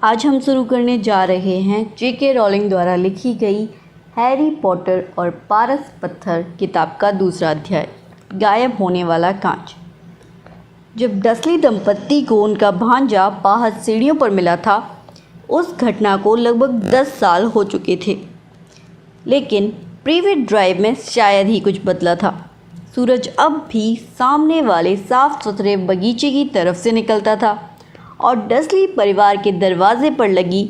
आज हम शुरू करने जा रहे हैं J.K. रॉलिंग द्वारा लिखी गई हैरी पॉटर और पारस पत्थर किताब का दूसरा अध्याय, गायब होने वाला कांच। जब डसली दंपत्ति को उनका भांजा बाहर सीढ़ियों पर मिला था, उस घटना को लगभग 10 साल हो चुके थे, लेकिन प्रिवेट ड्राइव में शायद ही कुछ बदला था। सूरज अब भी सामने वाले साफ सुथरे बगीचे की तरफ से निकलता था और डसली परिवार के दरवाजे पर लगी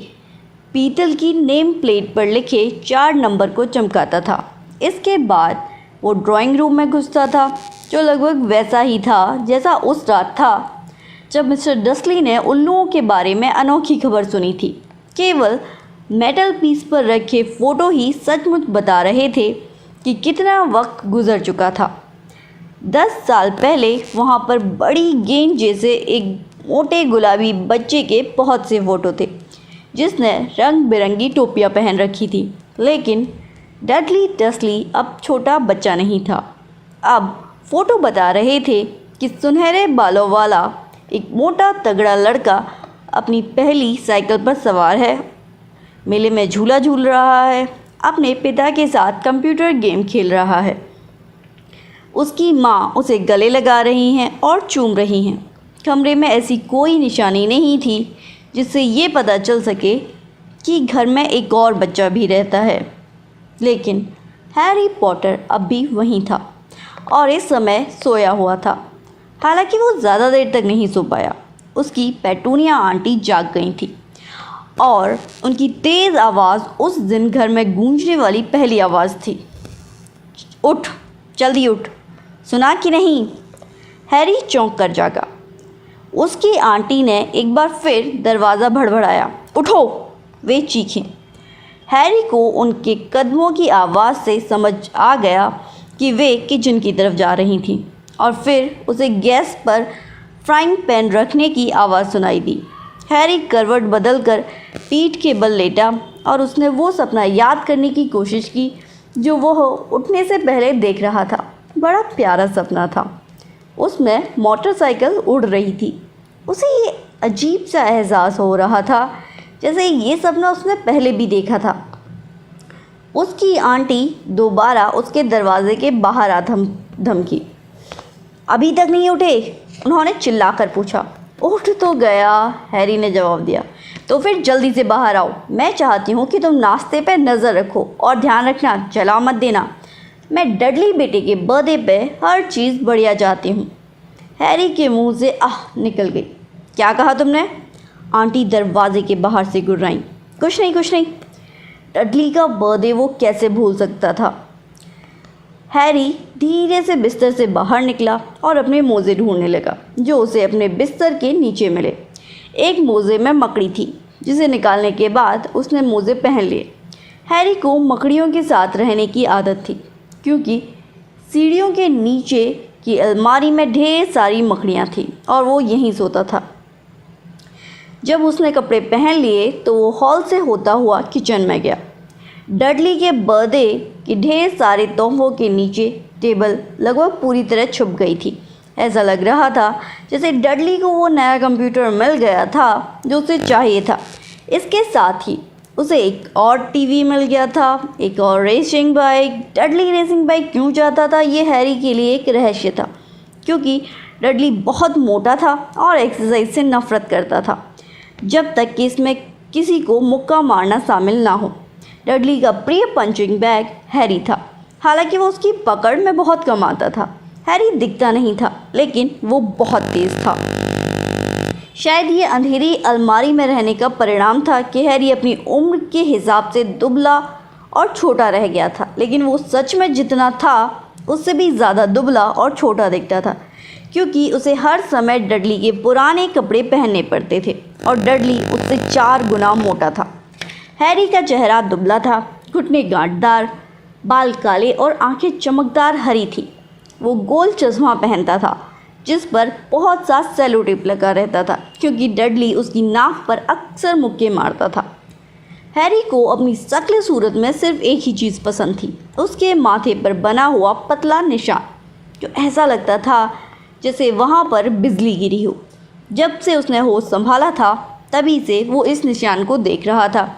पीतल की नेम प्लेट पर लिखे 4 नंबर को चमकाता था। इसके बाद वो ड्राइंग रूम में घुसता था, जो लगभग वैसा ही था जैसा उस रात था जब मिस्टर डसली ने उल्लुओं के बारे में अनोखी खबर सुनी थी। केवल मेटल पीस पर रखे फ़ोटो ही सचमुच बता रहे थे कि कितना वक्त गुजर चुका था। 10 साल पहले वहाँ पर बड़ी गेंद जैसे एक मोटे गुलाबी बच्चे के बहुत से फ़ोटो थे, जिसने रंग बिरंगी टोपियाँ पहन रखी थी। लेकिन डडली डसली अब छोटा बच्चा नहीं था। अब फ़ोटो बता रहे थे कि सुनहरे बालों वाला एक मोटा तगड़ा लड़का अपनी पहली साइकिल पर सवार है, मेले में झूला झूल रहा है, अपने पिता के साथ कंप्यूटर गेम खेल रहा है। उसकी माँ उसे गले लगा रही हैं और चूम रही हैं। कमरे में ऐसी कोई निशानी नहीं थी जिससे ये पता चल सके कि घर में एक और बच्चा भी रहता है। लेकिन हैरी पॉटर अब भी वहीं था और इस समय सोया हुआ था। हालांकि वो ज़्यादा देर तक नहीं सो पाया। उसकी पेटूनिया आंटी जाग गई थी और उनकी तेज़ आवाज़ उस दिन घर में गूंजने वाली पहली आवाज़ थी। उठ, जल्दी उठ, सुना कि नहीं? हैरी चौंक कर जागा। उसकी आंटी ने एक बार फिर दरवाज़ा भड़बड़ाया। उठो, वे चीखें। हैरी को उनके कदमों की आवाज़ से समझ आ गया कि वे किचन की तरफ जा रही थीं और फिर उसे गैस पर फ्राइंग पैन रखने की आवाज़ सुनाई दी। हैरी करवट बदलकर पीठ के बल लेटा और उसने वो सपना याद करने की कोशिश की जो वह उठने से पहले देख रहा था। बड़ा प्यारा सपना था। उसमें मोटरसाइकिल उड़ रही थी। उसे ये अजीब सा एहसास हो रहा था जैसे ये सपना उसने पहले भी देखा था। उसकी आंटी दोबारा उसके दरवाजे के बाहर आ धमकी। अभी तक नहीं उठे? उन्होंने चिल्लाकर पूछा। उठ तो गया, हैरी ने जवाब दिया। तो फिर जल्दी से बाहर आओ। मैं चाहती हूँ कि तुम नाश्ते पर नज़र रखो और ध्यान रखना, जला मत देना। मैं डडली बेटे के बर्थडे पे हर चीज़ बढ़िया चाहती हूँ। हैरी के मुंह से आह निकल गई। क्या कहा तुमने? आंटी दरवाजे के बाहर से गुर्राईं। कुछ नहीं, कुछ नहीं। डडली का बर्थडे वो कैसे भूल सकता था? हैरी धीरे से बिस्तर से बाहर निकला और अपने मोज़े ढूंढने लगा जो उसे अपने बिस्तर के नीचे मिले। एक मोज़े में मकड़ी थी जिसे निकालने के बाद उसने मोज़े पहन लिए। हैरी को मकड़ियों के साथ रहने की आदत थी क्योंकि सीढ़ियों के नीचे की अलमारी में ढेर सारी मकड़ियाँ थीं और वो यहीं सोता था। जब उसने कपड़े पहन लिए तो वो हॉल से होता हुआ किचन में गया। डडली के बर्थडे के ढेर सारे तोहफों के नीचे टेबल लगभग पूरी तरह छुप गई थी। ऐसा लग रहा था जैसे डडली को वो नया कंप्यूटर मिल गया था जो उसे चाहिए था। इसके साथ ही उसे एक और टीवी मिल गया था, एक और racing bike. Dudley racing bike क्यों चाहता था, ये हैरी के लिए एक रहस्य था, क्योंकि डडली बहुत मोटा था और एक्सरसाइज से नफरत करता था, जब तक कि इसमें किसी को मुक्का मारना शामिल ना हो। डडली का प्रिय पंचिंग बैग हैरी था। हालांकि वो उसकी पकड़ में बहुत कम आता था। हैरी दिखता नहीं था, लेकिन वो बहुत तेज़ था। शायद ये अंधेरी अलमारी में रहने का परिणाम था कि हैरी अपनी उम्र के हिसाब से दुबला और छोटा रह गया था, लेकिन वो सच में जितना था उससे भी ज़्यादा दुबला और छोटा दिखता था, क्योंकि उसे हर समय डडली के पुराने कपड़े पहनने पड़ते थे और डडली उससे 4 गुना मोटा था। हैरी का चेहरा दुबला था, घुटने गांठदार, बाल काले और आंखें चमकदार हरी थी। वो गोल चश्मा पहनता था जिस पर बहुत सा सेलो टेप लगा रहता था, क्योंकि डडली उसकी नाक पर अक्सर मुक्के मारता था। हैरी को अपनी शक्ल सूरत में सिर्फ एक ही चीज़ पसंद थी, उसके माथे पर बना हुआ पतला निशान, जो ऐसा लगता था जैसे वहाँ पर बिजली गिरी हो। जब से उसने होश संभाला था तभी से वो इस निशान को देख रहा था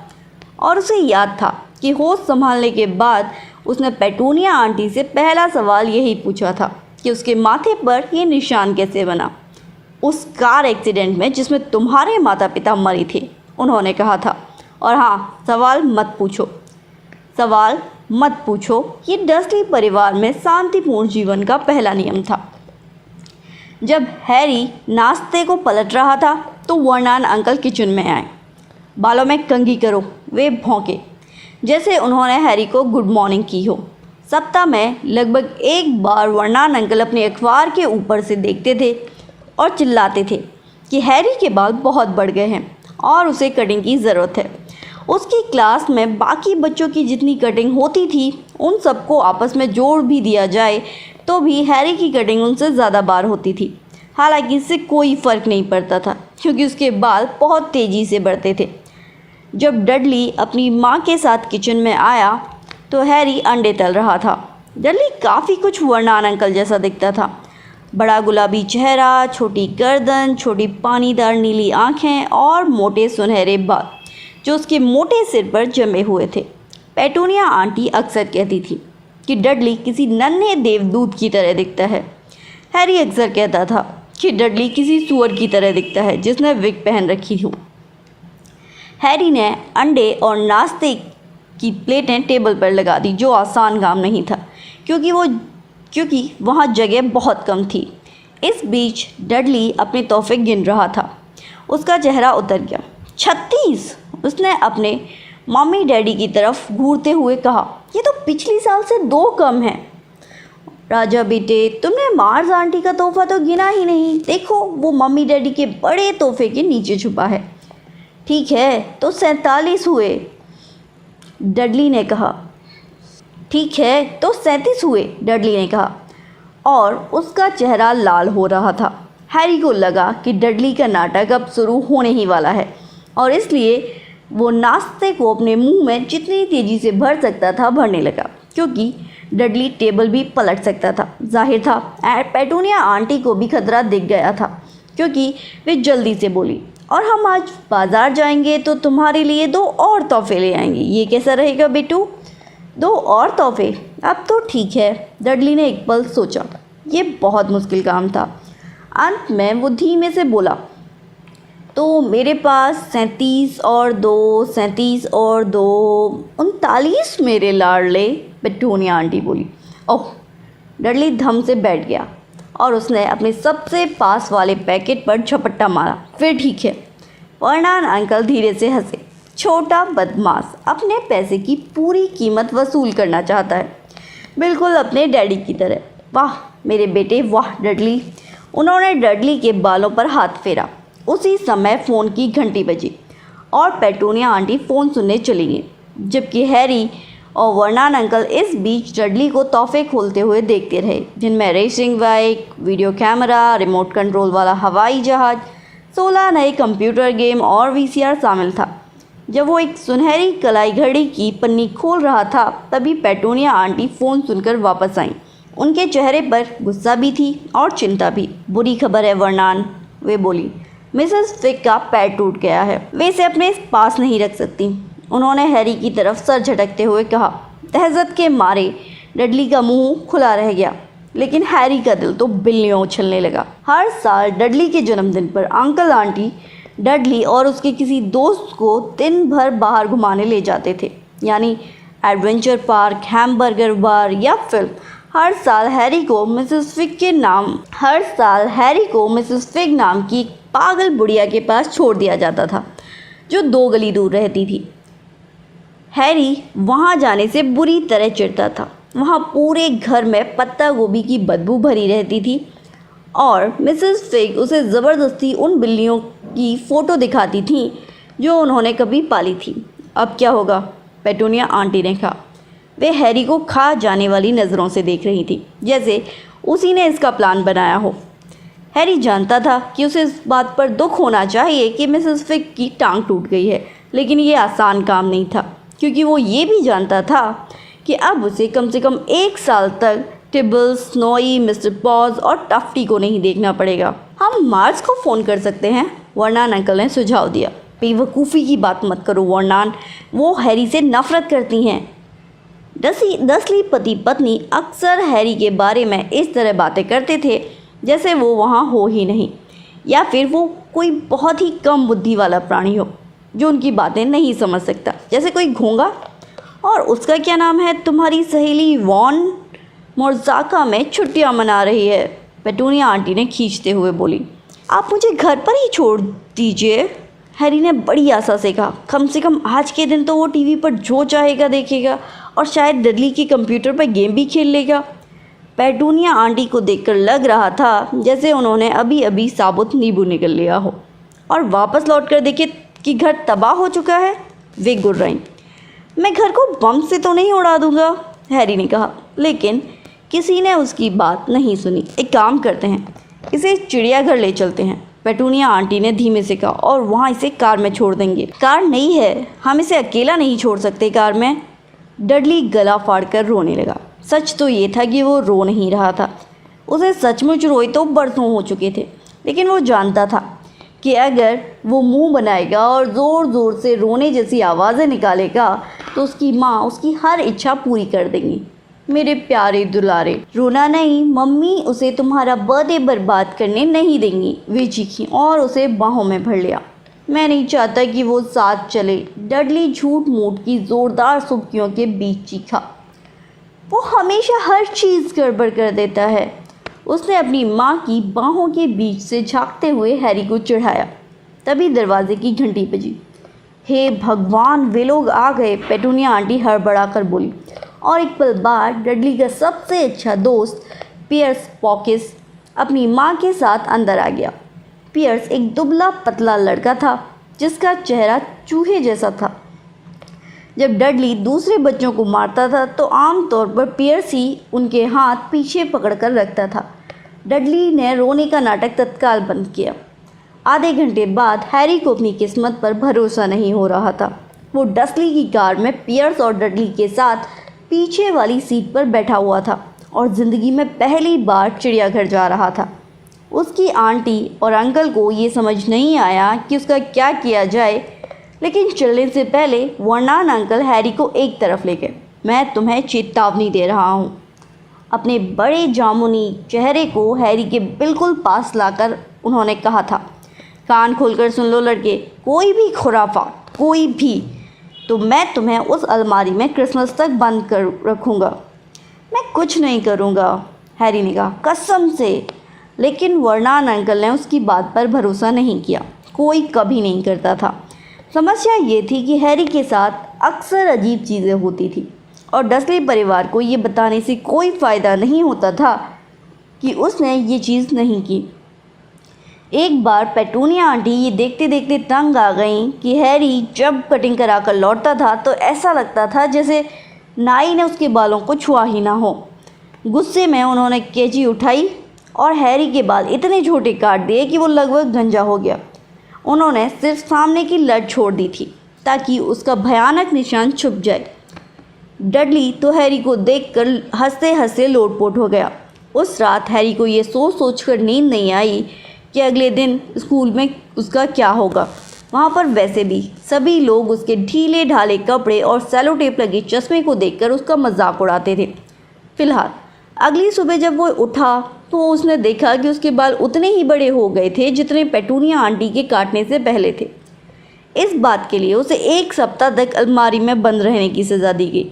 और उसे याद था कि होश संभालने के बाद उसने पेटूनिया आंटी से पहला सवाल यही पूछा था कि उसके माथे पर ये निशान कैसे बना। उस कार एक्सीडेंट में जिसमें तुम्हारे माता पिता मरे थे, उन्होंने कहा था। और हाँ, सवाल मत पूछो। ये डर्सली परिवार में शांतिपूर्ण जीवन का पहला नियम था। जब हैरी नाश्ते को पलट रहा था तो वर्नन अंकल किचन में आए। बालों में कंघी करो, वे भौंके, जैसे उन्होंने हैरी को गुड मॉर्निंग की हो। सप्ताह में लगभग एक बार वर्नन अंकल अपने अखबार के ऊपर से देखते थे और चिल्लाते थे कि हैरी के बाल बहुत बढ़ गए हैं और उसे कटिंग की ज़रूरत है। उसकी क्लास में बाकी बच्चों की जितनी कटिंग होती थी उन सबको आपस में जोड़ भी दिया जाए तो भी हैरी की कटिंग उनसे ज़्यादा बार होती थी। हालांकि इससे कोई फ़र्क नहीं पड़ता था क्योंकि उसके बाल बहुत तेज़ी से बढ़ते थे। जब डडली अपनी माँ के साथ किचन में आया तो हैरी अंडे तल रहा था। डडली काफ़ी कुछ वर्नन अंकल जैसा दिखता था। बड़ा गुलाबी चेहरा, छोटी गर्दन, छोटी पानीदार नीली आँखें और मोटे सुनहरे बाल जो उसके मोटे सिर पर जमे हुए थे। पेटूनिया आंटी अक्सर कहती थी कि डडली किसी नन्हे देवदूत की तरह दिखता है। हैरी अक्सर कहता था कि डडली किसी सूअर की तरह दिखता है जिसने विग पहन रखी हो। हैरी ने अंडे और नाश्ते की प्लेटें टेबल पर लगा दी, जो आसान काम नहीं था क्योंकि वहाँ जगह बहुत कम थी। इस बीच डडली अपने तोहफे गिन रहा था। उसका चेहरा उतर गया। 36! उसने अपने मम्मी डैडी की तरफ घूरते हुए कहा, ये तो पिछली साल से 2 कम है। राजा बेटे, तुमने मार्ज आंटी का तोहफा तो गिना ही नहीं। देखो, वो मम्मी डैडी के बड़े तोहफे के नीचे छुपा है। ठीक है, तो 47 हुए, डडली ने कहा। ठीक है, तो 37 हुए, डडली ने कहा और उसका चेहरा लाल हो रहा था। हैरी को लगा कि डडली का नाटक अब शुरू होने ही वाला है और इसलिए वो नाश्ते को अपने मुंह में जितनी तेज़ी से भर सकता था भरने लगा, क्योंकि डडली टेबल भी पलट सकता था। जाहिर था पेटूनिया आंटी को भी खतरा दिख गया था क्योंकि वे जल्दी से बोली, और हम आज बाज़ार जाएंगे तो तुम्हारे लिए 2 और तोहफे ले आएंगे। ये कैसा रहेगा बेटू? 2 और तोहफे? अब तो ठीक है, डडली ने एक पल सोचा। ये बहुत मुश्किल काम था। अंत में वो धीमे से बोला, तो मेरे पास 37 और 2, 37 और 2, 39 मेरे लाडले, पेटूनिया आंटी बोली। ओह! डडली धम से बैठ गया और उसने अपने सबसे पास वाले पैकेट पर झपट्टा मारा। फिर ठीक है। वर्नन अंकल धीरे से हंसे। छोटा बदमाश अपने पैसे की पूरी कीमत वसूल करना चाहता है, बिल्कुल अपने डैडी की तरह। वाह मेरे बेटे, वाह डडली। उन्होंने डडली के बालों पर हाथ फेरा। उसी समय फ़ोन की घंटी बजी और पेटूनिया आंटी फ़ोन सुनने चली गई, जबकि हैरी और वर्नन अंकल इस बीच डडली को तोहफे खोलते हुए देखते रहे, जिनमें racing bike, video camera, remote control वाला हवाई जहाज़, 16 नए कंप्यूटर गेम और VCR शामिल था। जब वो एक सुनहरी कलाई घड़ी की पन्नी खोल रहा था तभी पेटूनिया आंटी फ़ोन सुनकर वापस आईं। उनके चेहरे पर गुस्सा भी थी और चिंता भी। बुरी खबर है वर्नन, वे बोली। मिसेस फिग का पैर टूट गया है, वे इसे अपने पास नहीं रख सकती। उन्होंने हैरी की तरफ सर झटकते हुए कहा। दहशत के मारे डडली का मुंह खुला रह गया, लेकिन हैरी का दिल तो बिल्लियों उछलने लगा। हर साल डडली के जन्मदिन पर अंकल आंटी डडली और उसके किसी दोस्त को दिन भर बाहर घुमाने ले जाते थे, यानी एडवेंचर पार्क, हैमबर्गर बार या फिल्म। हर साल हैरी को मिसेस फिग नाम की पागल बुढ़िया के पास छोड़ दिया जाता था, जो 2 गली दूर रहती थी। हैरी वहाँ जाने से बुरी तरह चिढ़ता था। वहाँ पूरे घर में पत्ता गोभी की बदबू भरी रहती थी और मिसेस फिग उसे ज़बरदस्ती उन बिल्लियों की फ़ोटो दिखाती थी जो उन्होंने कभी पाली थी। अब क्या होगा? पेटूनिया आंटी ने कहा। वे हैरी को खा जाने वाली नज़रों से देख रही थी, जैसे उसी ने इसका प्लान बनाया हो। हैरी जानता था कि उसे इस बात पर दुख होना चाहिए कि मिसेस फिग की टांग टूट गई है, लेकिन ये आसान काम नहीं था, क्योंकि वो ये भी जानता था कि अब उसे कम से कम 1 साल तक टिबल्स, स्नोई, मिस्टर पॉज और टफ्टी को नहीं देखना पड़ेगा। हम मार्ज को फ़ोन कर सकते हैं, वर्नन अंकल ने सुझाव दिया। बेवकूफ़ी की बात मत करो वर्नान, वो हैरी से नफ़रत करती हैं। डसली पति पत्नी अक्सर हैरी के बारे में इस तरह बातें करते थे जैसे वो वहाँ हो ही नहीं, या फिर वो कोई बहुत ही कम बुद्धि वाला प्राणी हो जो उनकी बातें नहीं समझ सकता, जैसे कोई घोंगा। और उसका क्या नाम है, तुम्हारी सहेली वॉन मोरज़ाका में छुट्टियां मना रही है, पेटूनिया आंटी ने खींचते हुए बोली। आप मुझे घर पर ही छोड़ दीजिए, हैरी ने बड़ी आशा से कहा। कम से कम आज के दिन तो वो टीवी पर जो चाहेगा देखेगा और शायद डडली के कंप्यूटर पर गेम भी खेल लेगा। पेटूनिया आंटी को देखकर लग रहा था जैसे उन्होंने अभी अभी साबुत नींबू निकल लिया हो और वापस लौटकर देखे कि घर तबाह हो चुका है। वे गुर्राईं। मैं घर को बम से तो नहीं उड़ा दूंगा, हैरी ने कहा, लेकिन किसी ने उसकी बात नहीं सुनी। एक काम करते हैं, इसे चिड़ियाघर ले चलते हैं, पेटूनिया आंटी ने धीमे से कहा, और वहाँ इसे कार में छोड़ देंगे। कार नहीं है, हम इसे अकेला नहीं छोड़ सकते कार में। डडली गला फाड़कर रोने लगा। सच तो ये था कि वो रो नहीं रहा था, उसे सचमुच रोए तो बरसों हो चुके थे, लेकिन वो जानता था कि अगर वो मुंह बनाएगा और ज़ोर ज़ोर से रोने जैसी आवाज़ें निकालेगा तो उसकी माँ उसकी हर इच्छा पूरी कर देंगी। मेरे प्यारे दुलारे, रोना नहीं, मम्मी उसे तुम्हारा बर्थडे बर्बाद करने नहीं देंगी, वे चीखी और उसे बाहों में भर लिया। मैं नहीं चाहता कि वो साथ चले, डडली झूठ मूठ की ज़ोरदार सुबकियों के बीच चीखा। वो हमेशा हर चीज़ गड़बड़ कर देता है, उसने अपनी माँ की बाहों के बीच से झांकते हुए हैरी को चिढ़ाया। तभी दरवाजे की घंटी बजी। हे भगवान, वे लोग आ गए, पेटूनिया आंटी हड़बड़ाकर बोली। और एक पल बाद डडली का सबसे अच्छा दोस्त पियर्स पॉकिस अपनी माँ के साथ अंदर आ गया। पियर्स एक दुबला पतला लड़का था जिसका चेहरा चूहे जैसा था। जब डडली दूसरे बच्चों को मारता था तो आमतौर पर पियर्स ही उनके हाथ पीछे पकड़कर रखता था। डडली ने रोने का नाटक तत्काल बंद किया। आधे घंटे बाद हैरी को अपनी किस्मत पर भरोसा नहीं हो रहा था। वो डसली की कार में पियर्स और डडली के साथ पीछे वाली सीट पर बैठा हुआ था और ज़िंदगी में पहली बार चिड़ियाघर जा रहा था। उसकी आंटी और अंकल को ये समझ नहीं आया कि उसका क्या किया जाए, लेकिन चलने से पहले वर्नान अंकल हैरी को एक तरफ ले गए। मैं तुम्हें चेतावनी दे रहा हूँ। अपने बड़े जामुनी चेहरे को हैरी के बिल्कुल पास लाकर उन्होंने कहा था, कान खोलकर सुन लो लड़के, कोई भी खुराफात, कोई भी, तो मैं तुम्हें उस अलमारी में क्रिसमस तक बंद कर रखूँगा। मैं कुछ नहीं करूँगा, हैरी ने कहा, कसम से। लेकिन वर्नान अंकल ने उसकी बात पर भरोसा नहीं किया। कोई कभी नहीं करता था। समस्या ये थी कि हैरी के साथ अक्सर अजीब चीज़ें होती थी और डसली परिवार को ये बताने से कोई फ़ायदा नहीं होता था कि उसने ये चीज़ नहीं की। एक बार पेटूनिया आंटी ये देखते देखते तंग आ गईं कि हैरी जब कटिंग कराकर लौटता था तो ऐसा लगता था जैसे नाई ने उसके बालों को छुआ ही ना हो। गुस्से में उन्होंने कैंची उठाई और हैरी के बाल इतने छोटे काट दिए कि वो लगभग गंजा हो गया। उन्होंने सिर्फ सामने की लट छोड़ दी थी ताकि उसका भयानक निशान छुप जाए। डडली तो हैरी को देखकर हंसते हंसते लोटपोट हो गया। उस रात हैरी को ये सोच कर नींद नहीं आई कि अगले दिन स्कूल में उसका क्या होगा। वहाँ पर वैसे भी सभी लोग उसके ढीले ढाले कपड़े और सेलो टेप लगे चश्मे को देखकर उसका मजाक उड़ाते थे। फिलहाल अगली सुबह जब वो उठा तो उसने देखा कि उसके बाल उतने ही बड़े हो गए थे जितने पेटूनिया आंटी के काटने से पहले थे। इस बात के लिए उसे 1 सप्ताह तक अलमारी में बंद रहने की सज़ा दी गई।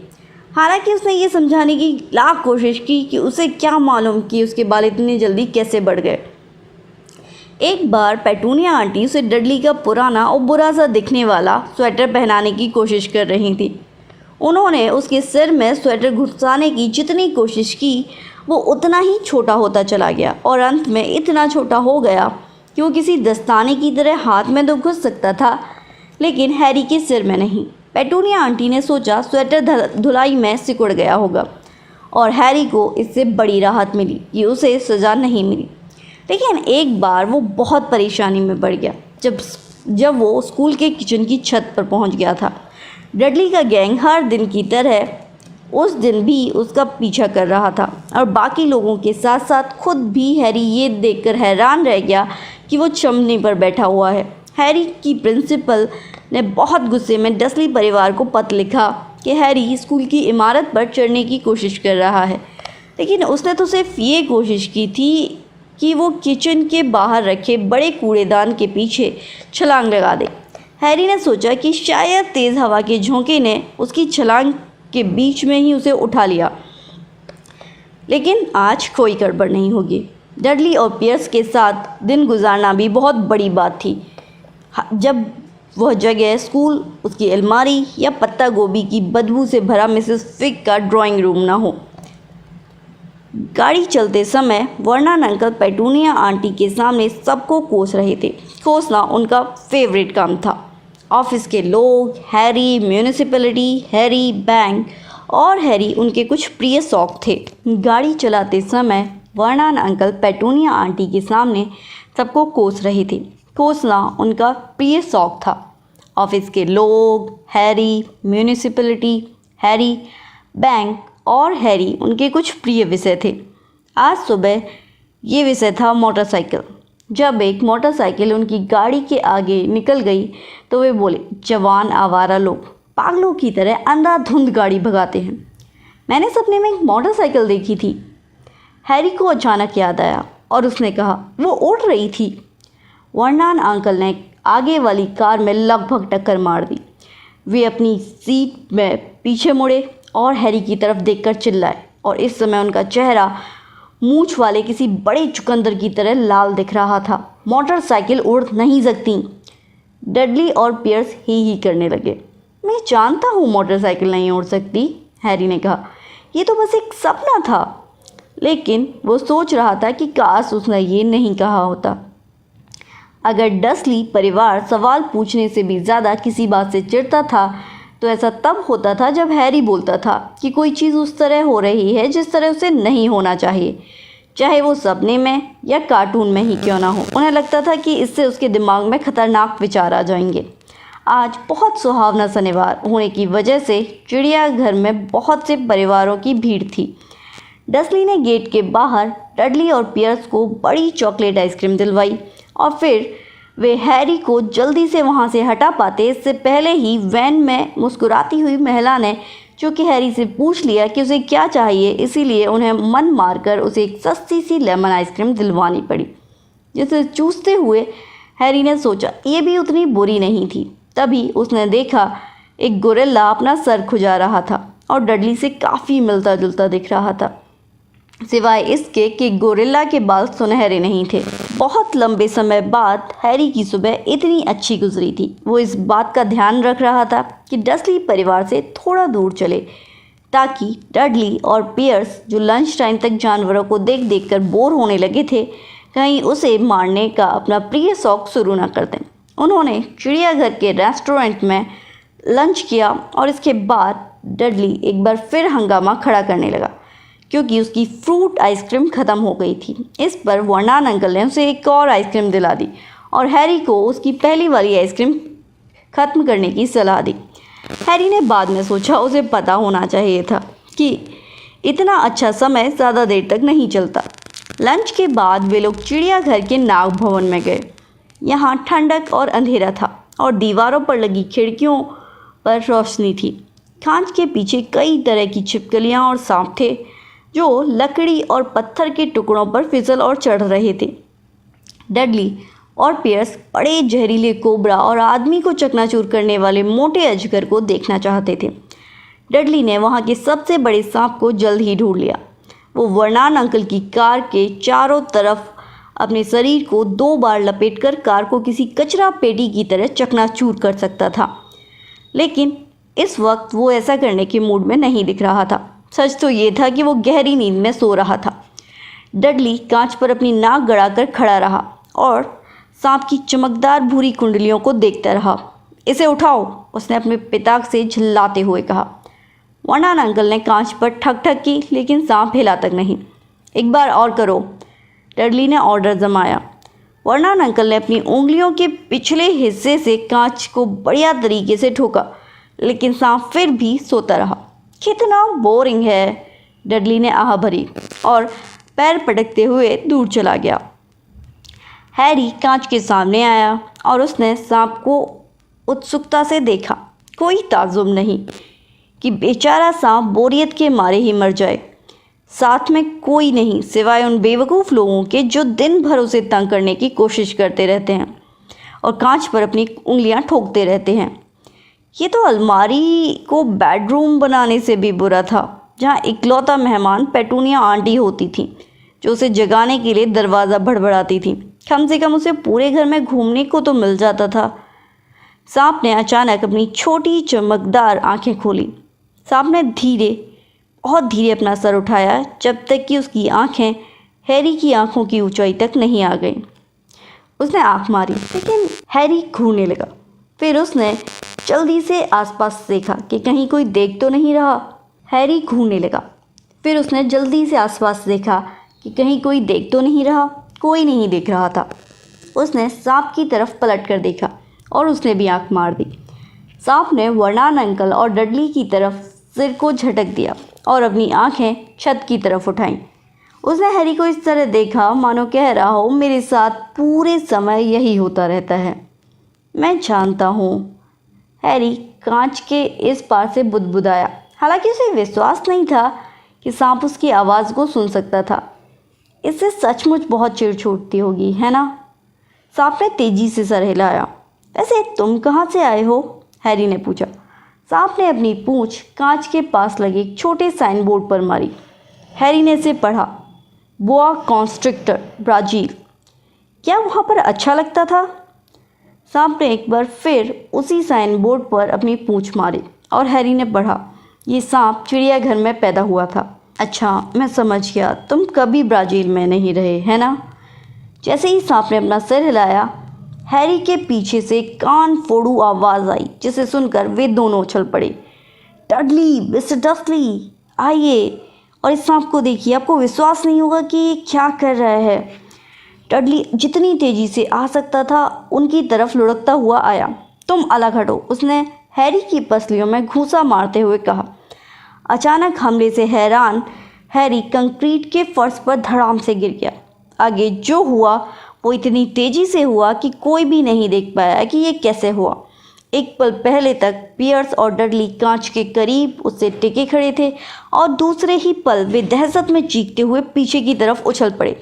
हालांकि उसने ये समझाने की लाख कोशिश की कि उसे क्या मालूम कि उसके बाल इतनी जल्दी कैसे बढ़ गए। एक बार पेटूनिया आंटी उसे डडली का पुराना और बुरा सा दिखने वाला स्वेटर पहनाने की कोशिश कर रही थी। उन्होंने उसके सिर में स्वेटर घुसाने की जितनी कोशिश की वो उतना ही छोटा होता चला गया और अंत में इतना छोटा हो गया कि वो किसी दस्ताने की तरह हाथ में तो घुस सकता था, लेकिन हैरी के सिर में नहीं। पेटूनिया आंटी ने सोचा स्वेटर धुलाई में सिकुड़ गया होगा और हैरी को इससे बड़ी राहत मिली कि उसे सज़ा नहीं मिली। लेकिन एक बार वो बहुत परेशानी में पड़ गया जब वो स्कूल के किचन की छत पर पहुंच गया था। डडली का गैंग हर दिन की तरह उस दिन भी उसका पीछा कर रहा था और बाकी लोगों के साथ साथ खुद भी हैरी ये देखकर हैरान रह गया कि वो चमनी पर बैठा हुआ है। हैरी की प्रिंसिपल ने बहुत गुस्से में डसली परिवार को पत्र लिखा कि हैरी स्कूल की इमारत पर चढ़ने की कोशिश कर रहा है, लेकिन उसने तो सिर्फ ये कोशिश की थी कि वो किचन के बाहर रखे बड़े कूड़ेदान के पीछे छलांग लगा दे। हैरी ने सोचा कि शायद तेज़ हवा के झोंके ने उसकी छलांग के बीच में ही उसे उठा लिया, लेकिन आज कोई गड़बड़ नहीं होगी। डडली और पियर्स के साथ दिन गुजारना भी बहुत बड़ी बात थी, जब वह जगह स्कूल, उसकी अलमारी या पत्ता गोभी की बदबू से भरा मिसेस फिग का ड्राइंग रूम ना हो। गाड़ी चलते समय वर्नन अंकल पेटूनिया आंटी के सामने सबको कोस रहे थे। कोसना उनका फेवरेट काम था। ऑफिस के लोग, हैरी, म्यूनिसिपैलिटी, हैरी, बैंक और हैरी उनके कुछ प्रिय शौक थे। गाड़ी चलाते समय वर्नन अंकल पेटूनिया आंटी के सामने सबको कोस रहे थे। कोसना उनका प्रिय शौक था। ऑफिस के लोग, हैरी, म्यूनिसिपैलिटी, हैरी, बैंक और हैरी उनके कुछ प्रिय विषय थे। आज सुबह ये विषय था मोटरसाइकिल। जब एक मोटरसाइकिल उनकी गाड़ी के आगे निकल गई तो वे बोले, जवान आवारा लोग पागलों की तरह अंधाधुंध गाड़ी भगाते हैं। मैंने सपने में एक मोटरसाइकिल देखी थी। हैरी को अचानक याद आया और उसने कहा, वो उड़ रही थी। वर्नन अंकल ने आगे वाली कार में लगभग टक्कर मार दी। वे अपनी सीट में पीछे मुड़े और हैरी की तरफ देखकर चिल्लाए, और इस समय उनका चेहरा मूंछ वाले किसी बड़े चुकंदर की तरह लाल दिख रहा था। मोटरसाइकिल उड़ नहीं सकती। डडली और पियर्स ही करने लगे। मैं जानता हूँ मोटरसाइकिल नहीं उड़ सकती, हैरी ने कहा। ये तो बस एक सपना था। लेकिन वो सोच रहा था कि काश उसने ये नहीं कहा होता। अगर डसली परिवार सवाल पूछने से भी ज़्यादा किसी बात से चिढ़ता था तो ऐसा तब होता था जब हैरी बोलता था कि कोई चीज़ उस तरह हो रही है जिस तरह उसे नहीं होना चाहिए, चाहे वो सपने में या कार्टून में ही क्यों ना हो। उन्हें लगता था कि इससे उसके दिमाग में खतरनाक विचार आ जाएंगे। आज बहुत सुहावना शनिवार होने की वजह से चिड़ियाघर में बहुत से परिवारों की भीड़ थी। डसली ने गेट के बाहर डडली और पियर्स को बड़ी चॉकलेट आइसक्रीम दिलवाई और फिर वे हैरी को जल्दी से वहां से हटा पाते इससे पहले ही वैन में मुस्कुराती हुई महिला ने, जो कि हैरी से पूछ लिया कि उसे क्या चाहिए, इसीलिए उन्हें मन मारकर उसे एक सस्ती सी लेमन आइसक्रीम दिलवानी पड़ी, जिसे चूसते हुए हैरी ने सोचा ये भी उतनी बुरी नहीं थी। तभी उसने देखा एक गोरिल्ला अपना सर खुजा रहा था और डडली से काफ़ी मिलता जुलता दिख रहा था, सिवाय इसके कि गोरिल्ला के बाल सुनहरे नहीं थे। बहुत लंबे समय बाद हैरी की सुबह इतनी अच्छी गुजरी थी। वो इस बात का ध्यान रख रहा था कि डसली परिवार से थोड़ा दूर चले, ताकि डडली और पियर्स, जो लंच टाइम तक जानवरों को देख देख कर बोर होने लगे थे, कहीं उसे मारने का अपना प्रिय शौक शुरू न कर दें। उन्होंने चिड़ियाघर के रेस्टोरेंट में लंच किया और इसके बाद डडली एक बार फिर हंगामा खड़ा करने लगा क्योंकि उसकी फ्रूट आइसक्रीम ख़त्म हो गई थी। इस पर वर्नन अंकल ने उसे एक और आइसक्रीम दिला दी और हैरी को उसकी पहली वाली आइसक्रीम ख़त्म करने की सलाह दी। हैरी ने बाद में सोचा उसे पता होना चाहिए था कि इतना अच्छा समय ज़्यादा देर तक नहीं चलता। लंच के बाद वे लोग चिड़ियाघर के नाग भवन में गए। यहाँ ठंडक और अंधेरा था और दीवारों पर लगी खिड़कियों पर रोशनी थी। कांच के पीछे कई तरह की छिपकलियाँ और सांप थे जो लकड़ी और पत्थर के टुकड़ों पर फिसल और चढ़ रहे थे। डडली और पियर्स बड़े जहरीले कोबरा और आदमी को चकनाचूर करने वाले मोटे अजगर को देखना चाहते थे। डडली ने वहाँ के सबसे बड़े सांप को जल्द ही ढूंढ लिया। वो वर्नन अंकल की कार के चारों तरफ अपने शरीर को 2 बार लपेटकर कार को किसी कचरा पेटी की तरह चकनाचूर कर सकता था, लेकिन इस वक्त वो ऐसा करने के मूड में नहीं दिख रहा था। सच तो ये था कि वो गहरी नींद में सो रहा था। डडली कांच पर अपनी नाक गड़ाकर खड़ा रहा और सांप की चमकदार भूरी कुंडलियों को देखता रहा। इसे उठाओ, उसने अपने पिता से झल्लाते हुए कहा। वर्नन अंकल ने कांच पर ठक ठक की, लेकिन सांप हिला तक नहीं। एक बार और करो, डडली ने ऑर्डर जमाया। वर्नन अंकल ने अपनी उंगलियों के पिछले हिस्से से कांच को बढ़िया तरीके से ठोका, लेकिन सांप फिर भी सोता रहा। कितना बोरिंग है, डडली ने आह भरी और पैर पटकते हुए दूर चला गया। हैरी कांच के सामने आया और उसने सांप को उत्सुकता से देखा। कोई ताज्जुब नहीं कि बेचारा सांप बोरियत के मारे ही मर जाए। साथ में कोई नहीं सिवाय उन बेवकूफ़ लोगों के जो दिन भर उसे तंग करने की कोशिश करते रहते हैं और कांच पर अपनी उंगलियां ठोकते रहते हैं। ये तो अलमारी को बेडरूम बनाने से भी बुरा था, जहाँ इकलौता मेहमान पेटूनिया आंटी होती थी, जो उसे जगाने के लिए दरवाज़ा भड़बड़ाती थी। कम से कम उसे पूरे घर में घूमने को तो मिल जाता था। सांप ने अचानक अपनी छोटी चमकदार आंखें खोली। सांप ने बहुत धीरे अपना सर उठाया, जब तक कि उसकी आंखें हैरी की आंखों की ऊंचाई तक नहीं आ गईं। उसने आंख मारी, लेकिन हैरी घूरने लगा। फिर उसने जल्दी से आसपास देखा कि कहीं कोई देख तो नहीं रहा। हैरी घूरने लगा। फिर उसने जल्दी से आसपास देखा कि कहीं कोई देख तो नहीं रहा। कोई नहीं दिख रहा था। उसने सांप की तरफ पलट कर देखा और उसने भी आंख मार दी। सांप ने वर्नॉन अंकल और डडली की तरफ सिर को झटक दिया और अपनी आंखें छत की तरफ उठाईं। उसने हैरी को इस तरह देखा मानो कह रहा हो, मेरे साथ पूरे समय यही होता रहता है। मैं जानता हूँ। हैरी कांच के इस पार से बुदबुदाया। हालांकि उसे विश्वास नहीं था कि सांप उसकी आवाज़ को सुन सकता था। इससे सचमुच बहुत चिढ़ छूटती होगी, है ना? सांप ने तेजी से सर हिलाया। वैसे तुम कहाँ से आए हो? हैरी ने पूछा। सांप ने अपनी पूंछ कांच के पास लगे एक छोटे साइन बोर्ड पर मारी। हैरी ने इसे पढ़ा, बोआ कॉन्स्ट्रिक्टर, ब्राज़ील। क्या वहाँ पर अच्छा लगता था? सांप ने एक बार फिर उसी साइन बोर्ड पर अपनी पूंछ मारी और हैरी ने पढ़ा, ये सांप चिड़ियाघर में पैदा हुआ था। अच्छा, मैं समझ गया, तुम कभी ब्राज़ील में नहीं रहे, है ना? जैसे ही सांप ने अपना सिर हिलाया, हैरी के पीछे से कान फोड़ू आवाज़ आई, जिसे सुनकर वे दोनों उछल पड़े। डडली, मिस्टर डस्टली, आइए और इस सांप को देखिए। आपको विश्वास नहीं होगा कि ये क्या कर रहा है। डडली जितनी तेज़ी से आ सकता था उनकी तरफ लुढ़कता हुआ आया। तुम अलग हटो, उसने हैरी की पसलियों में घूंसा मारते हुए कहा। अचानक हमले से हैरान हैरी कंक्रीट के फर्श पर धड़ाम से गिर गया। आगे जो हुआ वो इतनी तेज़ी से हुआ कि कोई भी नहीं देख पाया कि ये कैसे हुआ। एक पल पहले तक पियर्स और डडली कांच के करीब उससे टिके खड़े थे और दूसरे ही पल वे दहशत में चीखते हुए पीछे की तरफ उछल पड़े।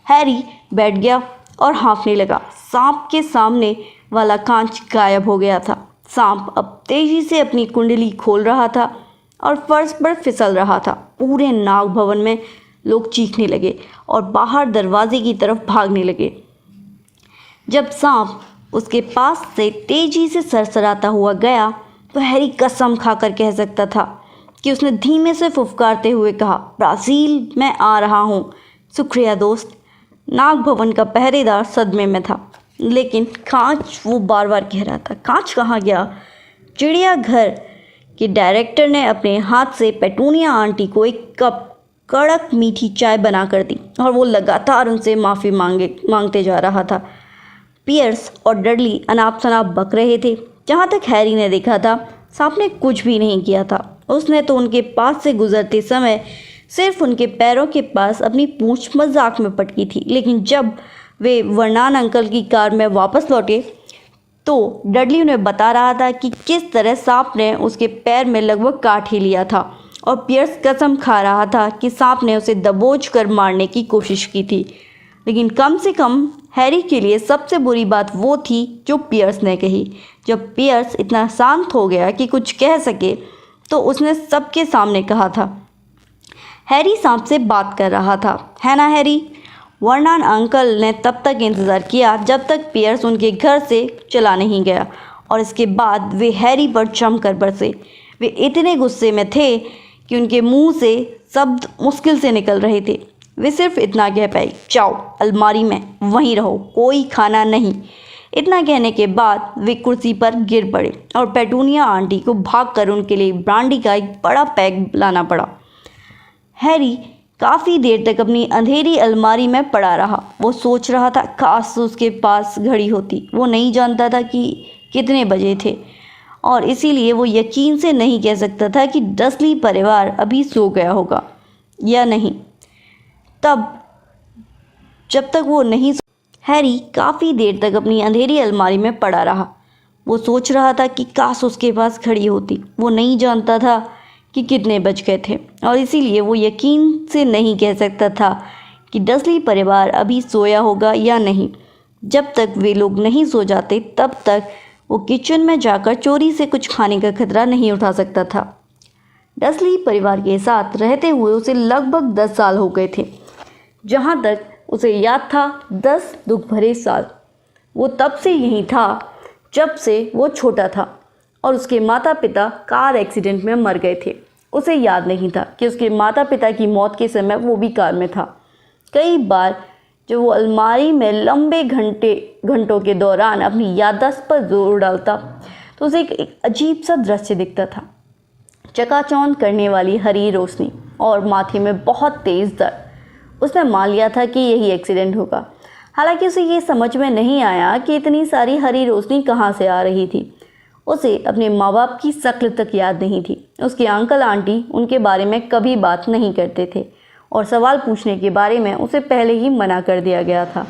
हैरी बैठ गया और हाँफने लगा। सांप के सामने वाला कांच गायब हो गया था। सांप अब तेज़ी से अपनी कुंडली खोल रहा था और फर्श पर फिसल रहा था। पूरे नाग भवन में लोग चीखने लगे और बाहर दरवाजे की तरफ भागने लगे। जब सांप उसके पास से तेजी से सरसराता हुआ गया तो हैरी कसम खाकर कह सकता था कि उसने धीमे से फुफकारते हुए कहा, ब्राज़ील, मैं आ रहा हूँ। शुक्रिया दोस्त। नाग भवन का पहरेदार सदमे में था, लेकिन कांच, वो बार बार कह रहा था, कांच कहाँ गया? चिड़ियाघर के डायरेक्टर ने अपने हाथ से पेटूनिया आंटी को एक कप कड़क मीठी चाय बना कर दी और वो लगातार उनसे माफ़ी मांगते जा रहा था। पियर्स और डडली अनाप शनाप बक रहे थे। जहाँ तक हैरी ने देखा था, सांप ने कुछ भी नहीं किया था। उसने तो उनके पास से गुजरते समय सिर्फ उनके पैरों के पास अपनी पूंछ मजाक में पटकी थी। लेकिन जब वे वर्नॉन अंकल की कार में वापस लौटे तो डडली उन्हें बता रहा था कि किस तरह सांप ने उसके पैर में लगभग काट ही लिया था और पियर्स कसम खा रहा था कि सांप ने उसे दबोच कर मारने की कोशिश की थी। लेकिन कम से कम हैरी के लिए सबसे बुरी बात वो थी जो पियर्स ने कही। जब पियर्स इतना शांत हो गया कि कुछ कह सके तो उसने सबके सामने कहा था, हैरी सांप से बात कर रहा था, है ना हैरी? वर्नॉन अंकल ने तब तक इंतज़ार किया जब तक पियर्स उनके घर से चला नहीं गया और इसके बाद वे हैरी पर जमकर बरसे। वे इतने गुस्से में थे कि उनके मुंह से शब्द मुश्किल से निकल रहे थे। वे सिर्फ इतना कह पाए, जाओ अलमारी में वहीं रहो, कोई खाना नहीं। इतना कहने के बाद वे कुर्सी पर गिर पड़े और पेटूनिया आंटी को भागकर उनके लिए ब्रांडी का एक बड़ा पैक लाना पड़ा। हैरी काफ़ी देर तक अपनी अंधेरी अलमारी में पड़ा रहा। वो सोच रहा था काश उसके पास घड़ी होती। वो नहीं जानता था कि कितने बजे थे और इसीलिए वो यकीन से नहीं कह सकता था कि डस्ली परिवार अभी सो गया होगा या नहीं। तब जब तक वो नहीं हैरी काफ़ी देर तक अपनी अंधेरी अलमारी में पड़ा रहा। वो सोच रहा था कि काश उसके पास घड़ी होती। वो नहीं जानता था कि कितने बज गए थे और इसीलिए वो यकीन से नहीं कह सकता था कि डर्सली परिवार अभी सोया होगा या नहीं। जब तक वे लोग नहीं सो जाते तब तक वो किचन में जाकर चोरी से कुछ खाने का खतरा नहीं उठा सकता था। डर्सली परिवार के साथ रहते हुए उसे लगभग 10 साल हो गए थे। जहाँ तक उसे याद था 10 दुख भरे साल। वो तब से यहीं था जब से वो छोटा था और उसके माता पिता कार एक्सीडेंट में मर गए थे। उसे याद नहीं था कि उसके माता पिता की मौत के समय वो भी कार में था। कई बार जब वो अलमारी में लंबे घंटों के दौरान अपनी याददाश्त पर जोर डालता तो उसे एक अजीब सा दृश्य दिखता था। चकाचौंध करने वाली हरी रोशनी और माथे में बहुत तेज़ दर्द। उसने मान लिया था कि यही एक्सीडेंट होगा। हालांकि उसे ये समझ में नहीं आया कि इतनी सारी हरी रोशनी कहाँ से आ रही थी। उसे अपने माँ बाप की शक्ल तक याद नहीं थी। उसके अंकल आंटी उनके बारे में कभी बात नहीं करते थे और सवाल पूछने के बारे में उसे पहले ही मना कर दिया गया था।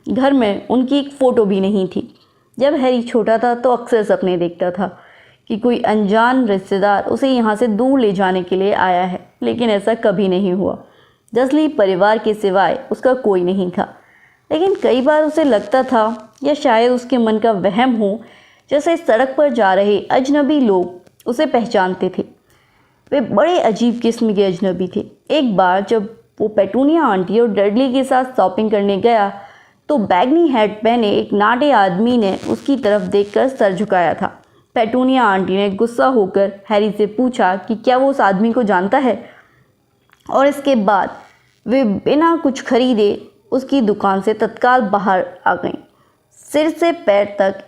घर में उनकी एक फ़ोटो भी नहीं थी। जब हैरी छोटा था तो अक्सर सपने देखता था कि कोई अनजान रिश्तेदार उसे यहाँ से दूर ले जाने के लिए आया है, लेकिन ऐसा कभी नहीं हुआ। डर्सली परिवार के सिवाय उसका कोई नहीं था। लेकिन कई बार उसे लगता था या शायद उसके मन का वहम हो, जैसे सड़क पर जा रहे अजनबी लोग उसे पहचानते थे। वे बड़े अजीब किस्म के अजनबी थे। एक बार जब वो पेटूनिया आंटी और डडली के साथ शॉपिंग करने गया तो बैगनी हैट पहने एक नाटे आदमी ने उसकी तरफ देखकर सर झुकाया था। पेटूनिया आंटी ने गुस्सा होकर हैरी से पूछा कि क्या वो उस आदमी को जानता है, और इसके बाद वे बिना कुछ खरीदे उसकी दुकान से तत्काल बाहर आ गईं। सिर से पैर तक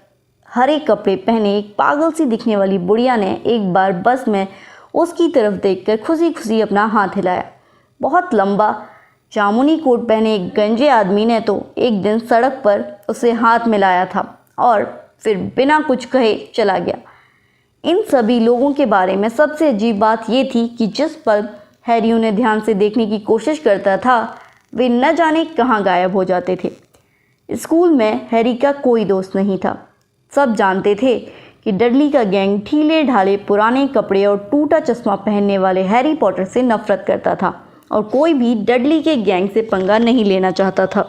हरे कपड़े पहने एक पागल सी दिखने वाली बुढ़िया ने एक बार बस में उसकी तरफ देखकर खुशी खुशी अपना हाथ हिलाया। बहुत लंबा जामुनी कोट पहने एक गंजे आदमी ने तो एक दिन सड़क पर उसे हाथ मिलाया था और फिर बिना कुछ कहे चला गया। इन सभी लोगों के बारे में सबसे अजीब बात ये थी कि जिस पल हैरी उन्हें ध्यान से देखने की कोशिश करता था वे न जाने कहाँ गायब हो जाते थे। स्कूल में हैरी का कोई दोस्त नहीं था। सब जानते थे कि डडली का गैंग ढीले ढाले पुराने कपड़े और टूटा चश्मा पहनने वाले हैरी पॉटर से नफरत करता था और कोई भी डडली के गैंग से पंगा नहीं लेना चाहता था।